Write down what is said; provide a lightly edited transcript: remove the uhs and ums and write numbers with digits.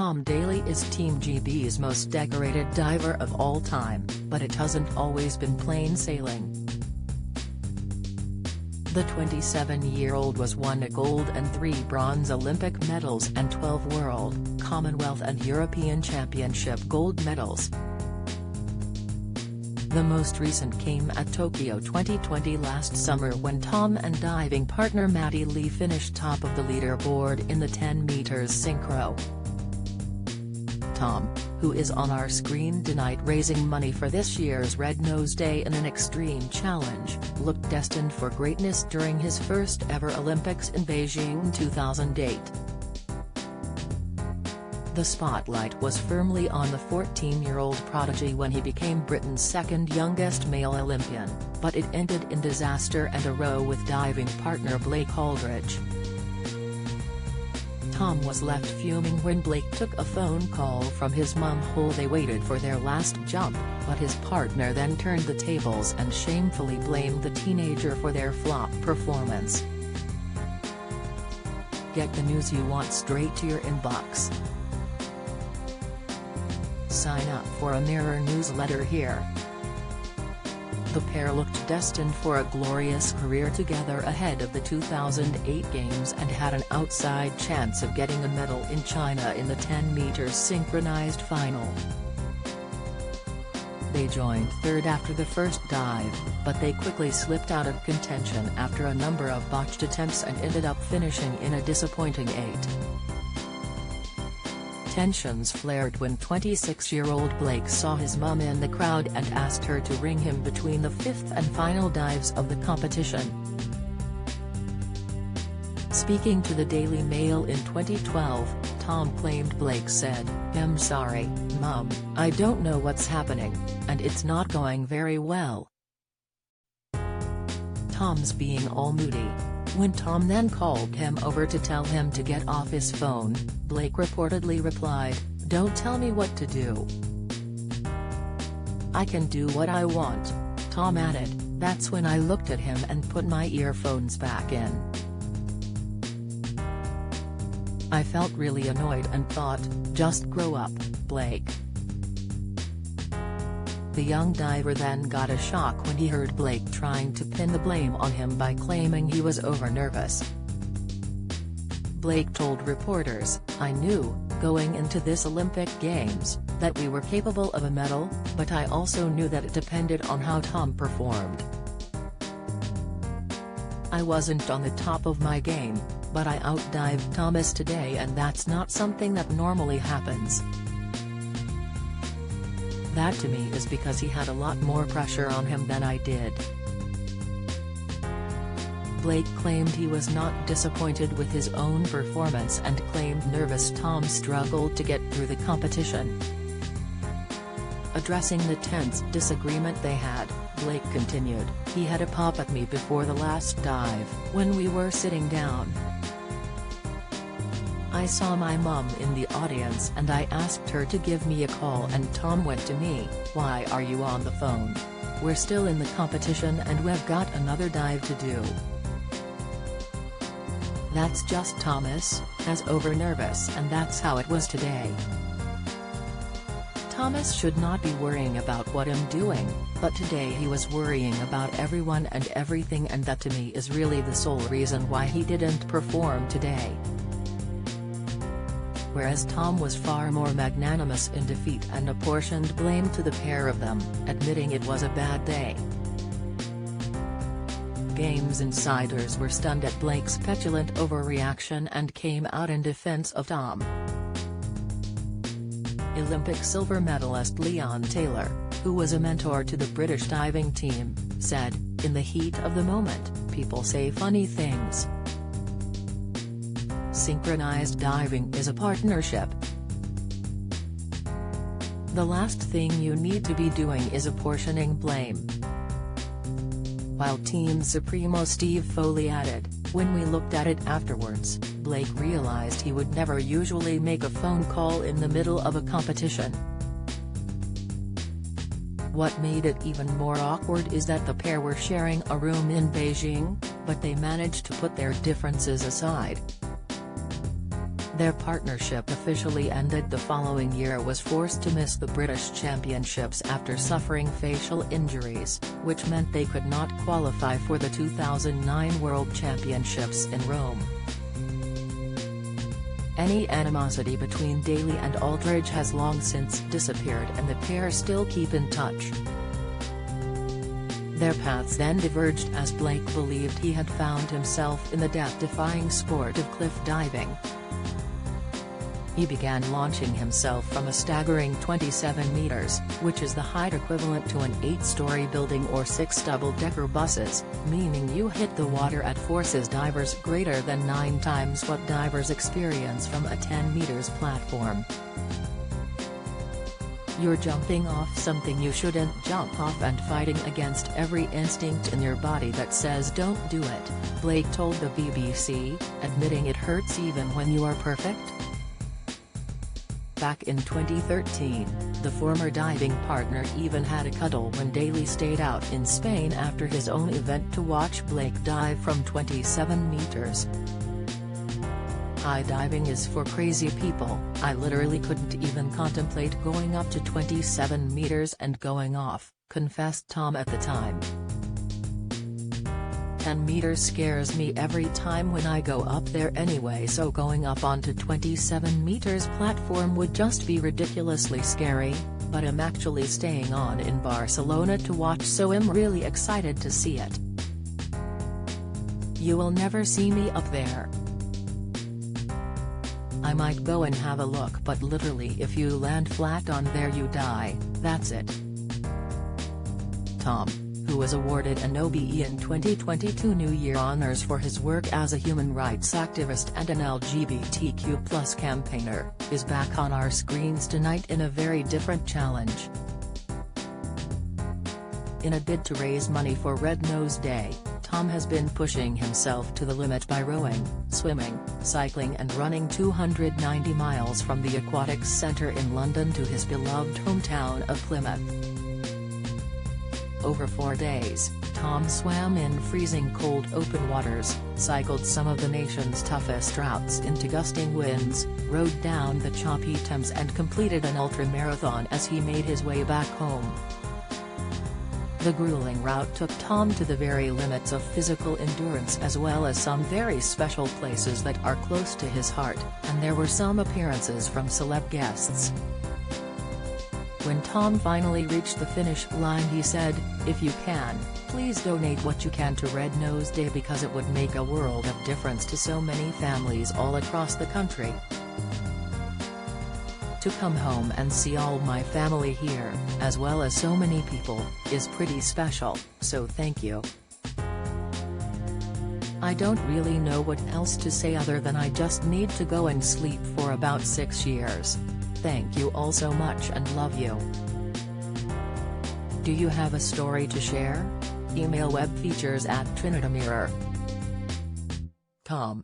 Tom Daley is Team GB's most decorated diver of all time, but it hasn't always been plain sailing. The 27-year-old was won a gold and 3 bronze Olympic medals and 12 World, Commonwealth and European Championship gold medals. The most recent came at Tokyo 2020 last summer when Tom and diving partner Maddie Lee finished top of the leaderboard in the 10 meters synchro. Tom, who is on our screen tonight raising money for this year's Red Nose Day in an extreme challenge, looked destined for greatness during his first ever Olympics in Beijing 2008. The spotlight was firmly on the 14-year-old prodigy when he became Britain's second youngest male Olympian, but it ended in disaster and a row with diving partner Blake Aldridge. Tom was left fuming when Blake took a phone call from his mum while they waited for their last jump, but his partner then turned the tables and shamefully blamed the teenager for their flop performance. Get the news you want straight to your inbox. Sign up for a Mirror newsletter here. The pair looked destined for a glorious career together ahead of the 2008 Games and had an outside chance of getting a medal in China in the 10 meters synchronized final. They joined third after the first dive, but they quickly slipped out of contention after a number of botched attempts and ended up finishing in a disappointing 8th. Tensions flared when 26-year-old Blake saw his mum in the crowd and asked her to ring him between the 5th and final dives of the competition. Speaking to the Daily Mail in 2012, Tom claimed Blake said, "I'm sorry, Mum, I don't know what's happening, and it's not going very well." Tom's being all moody. When Tom then called him over to tell him to get off his phone, Blake reportedly replied, "Don't tell me what to do. I can do what I want." Tom added, "That's when I looked at him and put my earphones back in. I felt really annoyed and thought, just grow up, Blake." The young diver then got a shock when he heard Blake trying to pin the blame on him by claiming he was over-nervous. Blake told reporters, "I knew, going into this Olympic Games, that we were capable of a medal, but I also knew that it depended on how Tom performed. I wasn't on the top of my game, but I outdived Thomas today and that's not something that normally happens. That to me is because he had a lot more pressure on him than I did." Blake claimed he was not disappointed with his own performance and claimed nervous Tom struggled to get through the competition. Addressing the tense disagreement they had, Blake continued, "He had a pop at me before the last dive, when we were sitting down. I saw my mum in the audience and I asked her to give me a call and Tom went to me, 'Why are you on the phone? We're still in the competition and we've got another dive to do.' That's just Thomas, as over-nervous and that's how it was today. Thomas should not be worrying about what I'm doing, but today he was worrying about everyone and everything and that to me is really the sole reason why he didn't perform today." Whereas Tom was far more magnanimous in defeat and apportioned blame to the pair of them, admitting it was a bad day. Games insiders were stunned at Blake's petulant overreaction and came out in defense of Tom. Olympic silver medalist Leon Taylor, who was a mentor to the British diving team, said, "In the heat of the moment, people say funny things. Synchronized diving is a partnership. The last thing you need to be doing is apportioning blame." While Team Supremo Steve Foley added, "When we looked at it afterwards, Blake realized he would never usually make a phone call in the middle of a competition. What made it even more awkward is that the pair were sharing a room in Beijing, but they managed to put their differences aside. Their partnership officially ended the following year. Was forced to miss the British Championships after suffering facial injuries, which meant they could not qualify for the 2009 World Championships in Rome. Any animosity between Daley and Aldridge has long since disappeared, and the pair still keep in touch. Their paths then diverged as Blake believed he had found himself in the death-defying sport of cliff diving. He began launching himself from a staggering 27 meters, which is the height equivalent to an 8-story building or 6 double-decker buses, meaning you hit the water at forces divers greater than 9 times what divers experience from a 10 meters platform. You're jumping off something you shouldn't jump off and fighting against every instinct in your body that says don't do it, Blake told the BBC, admitting it hurts even when you are perfect. Back in 2013, the former diving partner even had a cuddle when Daley stayed out in Spain after his own event to watch Blake dive from 27 meters. "High diving is for crazy people. I literally couldn't even contemplate going up to 27 meters and going off," confessed Tom at the time. 10 meters scares me every time when I go up there anyway, so going up onto 27 meters platform would just be ridiculously scary, but I'm actually staying on in Barcelona to watch, so I'm really excited to see it. You will never see me up there. I might go and have a look, but literally if you land flat on there you die, that's it." Tom, who was awarded an OBE in 2022 New Year honors for his work as a human rights activist and an LGBTQ+ campaigner, is back on our screens tonight in a very different challenge. In a bid to raise money for Red Nose Day, Tom has been pushing himself to the limit by rowing, swimming, cycling and running 290 miles from the Aquatics Centre in London to his beloved hometown of Plymouth. Over 4 days, Tom swam in freezing cold open waters, cycled some of the nation's toughest routes into gusting winds, rode down the choppy Thames and completed an ultramarathon as he made his way back home. The grueling route took Tom to the very limits of physical endurance as well as some very special places that are close to his heart, and there were some appearances from celeb guests. When Tom finally reached the finish line he said, "If you can, please donate what you can to Red Nose Day because it would make a world of difference to so many families all across the country. To come home and see all my family here, as well as so many people, is pretty special, so thank you. I don't really know what else to say other than I just need to go and sleep for about 6 years. Thank you all so much and love you. Do you have a story to share? Email webfeatures@trinitymirror.com.